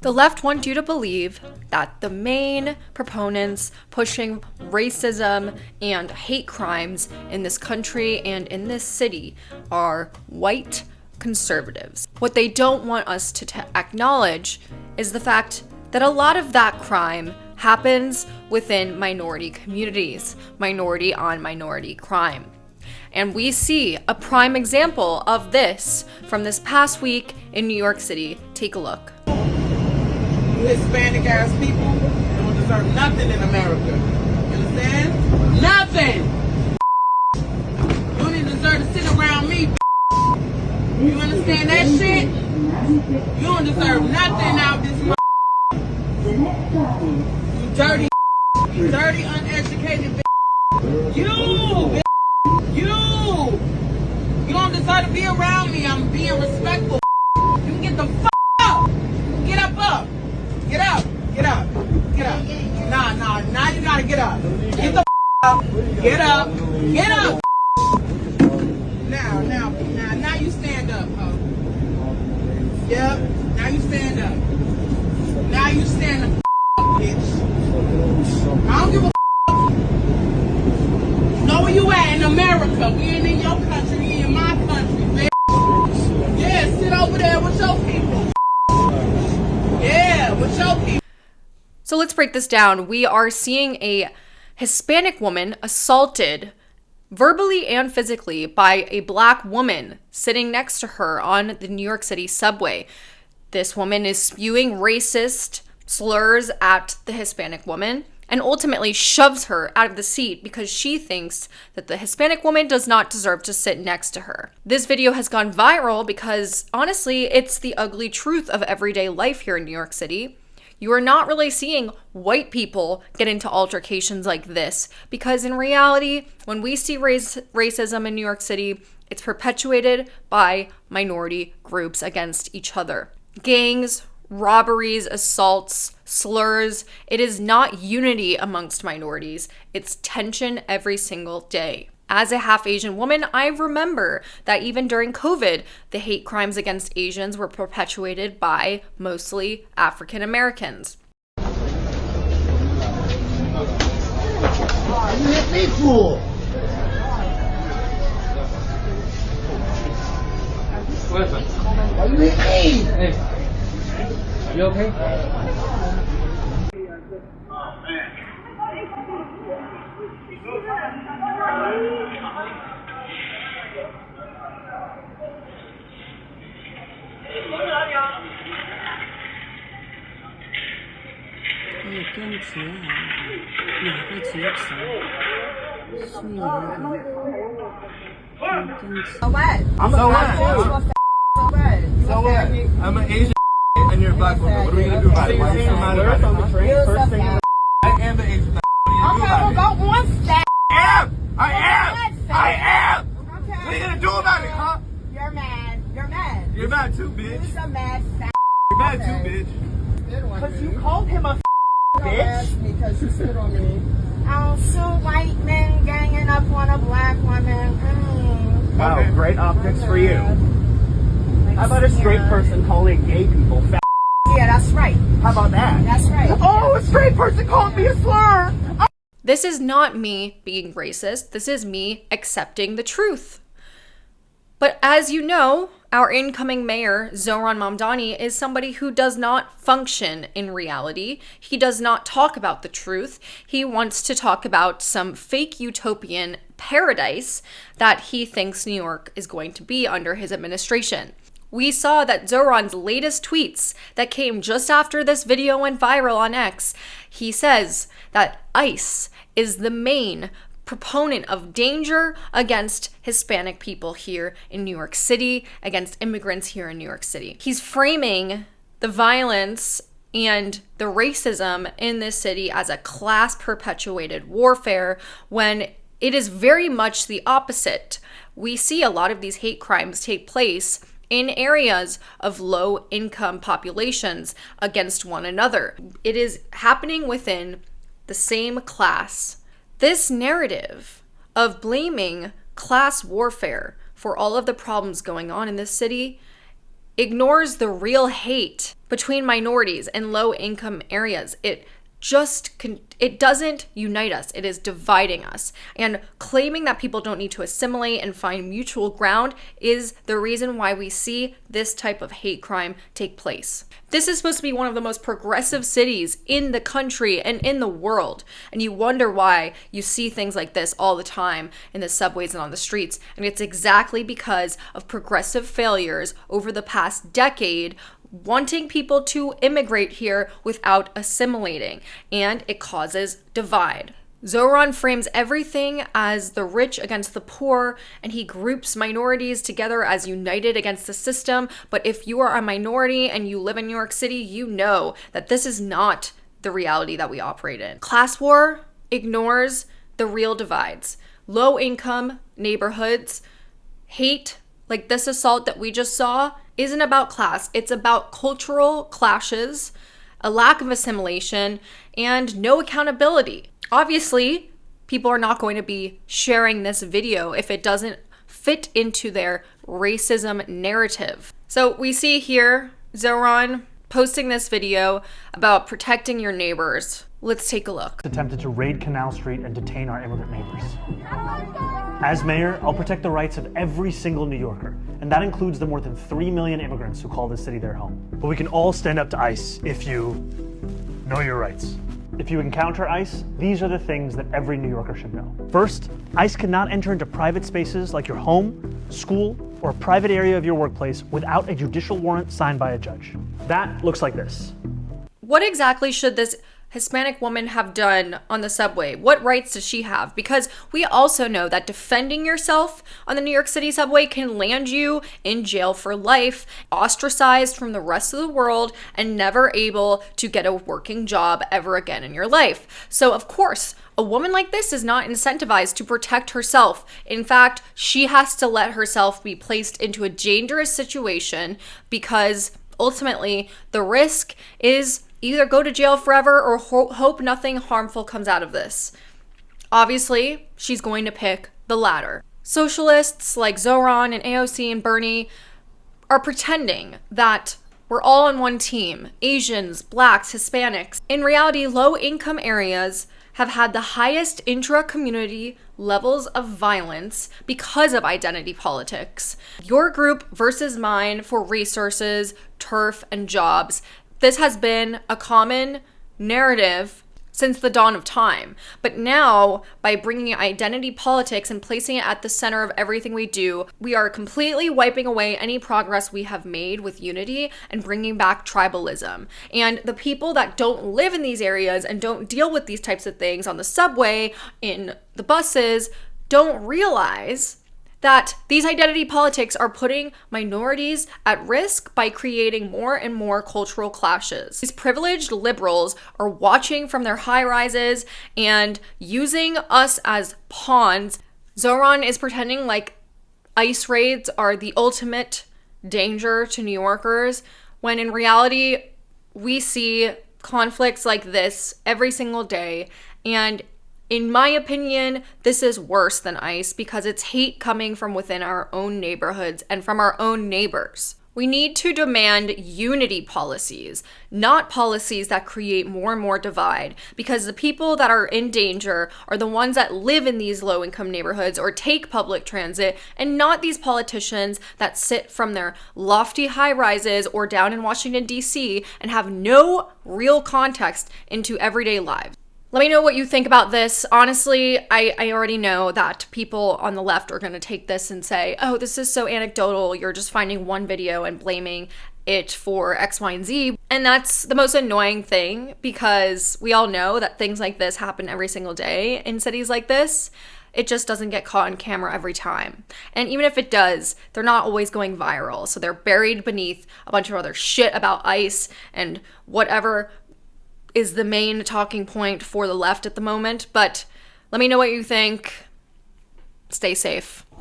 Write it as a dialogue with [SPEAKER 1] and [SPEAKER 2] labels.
[SPEAKER 1] The left want you to believe that the main proponents pushing racism and hate crimes in this country and in this city are white conservatives. What they don't want us to acknowledge is the fact that a lot of that crime happens within minority communities, minority on minority crime. And we see a prime example of this from this past week in New York City. Take a look.
[SPEAKER 2] You Hispanic ass people don't deserve nothing in America. You understand? Nothing! You don't even deserve to sit around me. You understand that shit? You don't deserve nothing out this You dirty, uneducated You don't deserve to be around me. I'm being respectful. You can get the up. Get up. Get up. Nah, now you gotta get up. Get the up. Get up. Now you stand up, ho. Yep, now you stand up. Now you stand up, bitch. I don't give a You know where you at in America. We ain't in your country, we in my country, bitch. Yeah, sit over there with your people. Yeah, with your people.
[SPEAKER 1] So let's break this down. We are seeing a Hispanic woman assaulted verbally and physically by a black woman sitting next to her on the New York City subway. This woman is spewing racist slurs at the Hispanic woman and ultimately shoves her out of the seat because she thinks that the Hispanic woman does not deserve to sit next to her. This video has gone viral because, honestly, it's the ugly truth of everyday life here in New York City. You are not really seeing white people get into altercations like this because in reality, when we see racism in New York City, it's perpetuated by minority groups against each other. Gangs, robberies, assaults, slurs. It is not unity amongst minorities. It's tension every single day. As a half Asian woman, I remember that even during COVID, the hate crimes against Asians were perpetuated by mostly African Americans.
[SPEAKER 3] You hit me, fool!
[SPEAKER 4] Listen.
[SPEAKER 3] Why you hit me?
[SPEAKER 4] Hey. You okay?
[SPEAKER 3] Oh, man.
[SPEAKER 4] So what? I'm an Asian and you're a black woman. What are we gonna do about it? Why are you so mad about it? I am the Asian.
[SPEAKER 5] Okay, well, go on, fat.
[SPEAKER 4] I am!
[SPEAKER 5] Okay.
[SPEAKER 4] What are you gonna do about it, huh?
[SPEAKER 5] You're mad.
[SPEAKER 4] You're mad too, bitch.
[SPEAKER 5] Who's a mad fat?
[SPEAKER 4] You're mad too, bitch.
[SPEAKER 5] Because you called him a bitch.
[SPEAKER 2] Because you spit on me.
[SPEAKER 5] Oh, so white men ganging up on a black woman.
[SPEAKER 6] Wow, great optics for you. How about a straight person calling gay people fat?
[SPEAKER 5] Yeah, that's right.
[SPEAKER 6] How about that?
[SPEAKER 5] That's right.
[SPEAKER 6] Oh, a straight person called me a slur!
[SPEAKER 1] This is not me being racist. This is me accepting the truth. But as you know, our incoming mayor, Zohran is somebody who does not function in reality. He does not talk about the truth. He wants to talk about some fake utopian paradise that he thinks New York is going to be under his administration. We saw that Zohran's latest tweets that came just after this video went viral on X, he says that ICE is the main proponent of danger against Hispanic people here in New York City, against immigrants here in New York City. He's framing the violence and the racism in this city as a class-perpetuated warfare when it is very much the opposite. We see a lot of these hate crimes take place in areas of low-income populations against one another. It is happening within the same class. This narrative of blaming class warfare for all of the problems going on in this city ignores the real hate between minorities and low-income areas. It doesn't unite us. It is dividing us. And claiming that people don't need to assimilate and find mutual ground is the reason why we see this type of hate crime take place. This is supposed to be one of the most progressive cities in the country and in the world. And you wonder why you see things like this all the time in the subways and on the streets. And it's exactly because of progressive failures over the past decade, wanting people to immigrate here without assimilating, and it causes divide. Zohran frames everything as the rich against the poor, and he groups minorities together as united against the system. But if you are a minority and you live in New York City, you know that this is not the reality that we operate in. Class war ignores the real divides. Low-income neighborhoods, hate, like this assault that we just saw, isn't about class. It's about cultural clashes, a lack of assimilation, and no accountability. Obviously, people are not going to be sharing this video if it doesn't fit into their racism narrative. So we see here Zohran posting this video about protecting your neighbors. Let's take a look.
[SPEAKER 7] Attempted to raid Canal Street and detain our immigrant neighbors. As mayor, I'll protect the rights of every single New Yorker, and that includes the more than 3 million immigrants who call this city their home. But we can all stand up to ICE if you know your rights. If you encounter ICE, these are the things that every New Yorker should know. First, ICE cannot enter into private spaces like your home, school, or a private area of your workplace without a judicial warrant signed by a judge. That looks like this.
[SPEAKER 1] What exactly should this Hispanic woman have done on the subway? What rights does she have? Because we also know that defending yourself on the New York City subway can land you in jail for life, ostracized from the rest of the world, and never able to get a working job ever again in your life. So of course, a woman like this is not incentivized to protect herself. In fact, she has to let herself be placed into a dangerous situation because ultimately the risk is either go to jail forever or hope nothing harmful comes out of this. Obviously, she's going to pick the latter. Socialists like Zohran and AOC and Bernie are pretending that we're all on one team. Asians, blacks, Hispanics. In reality, low-income areas have had the highest intra-community levels of violence because of identity politics. Your group versus mine for resources, turf, and jobs. This has been a common narrative since the dawn of time. But now, by bringing identity politics and placing it at the center of everything we do, we are completely wiping away any progress we have made with unity and bringing back tribalism. And the people that don't live in these areas and don't deal with these types of things on the subway, in the buses, don't realize that these identity politics are putting minorities at risk by creating more and more cultural clashes. These privileged liberals are watching from their high rises and using us as pawns. Zohran is pretending like ICE raids are the ultimate danger to New Yorkers, when in reality, we see conflicts like this every single day. And in my opinion, this is worse than ICE because it's hate coming from within our own neighborhoods and from our own neighbors. We need to demand unity policies, not policies that create more and more divide, because the people that are in danger are the ones that live in these low-income neighborhoods or take public transit, and not these politicians that sit from their lofty high-rises or down in Washington, D.C. and have no real context into everyday lives. Let me know what you think about this. Honestly, I already know that people on the left are going to take this and say, oh, this is so anecdotal. You're just finding one video and blaming it for X, Y, and Z. And that's the most annoying thing, because we all know that things like this happen every single day in cities like this. It just doesn't get caught on camera every time. And even if it does, they're not always going viral. So they're buried beneath a bunch of other shit about ICE and whatever is the main talking point for the left at the moment. But let me know what you think. Stay safe.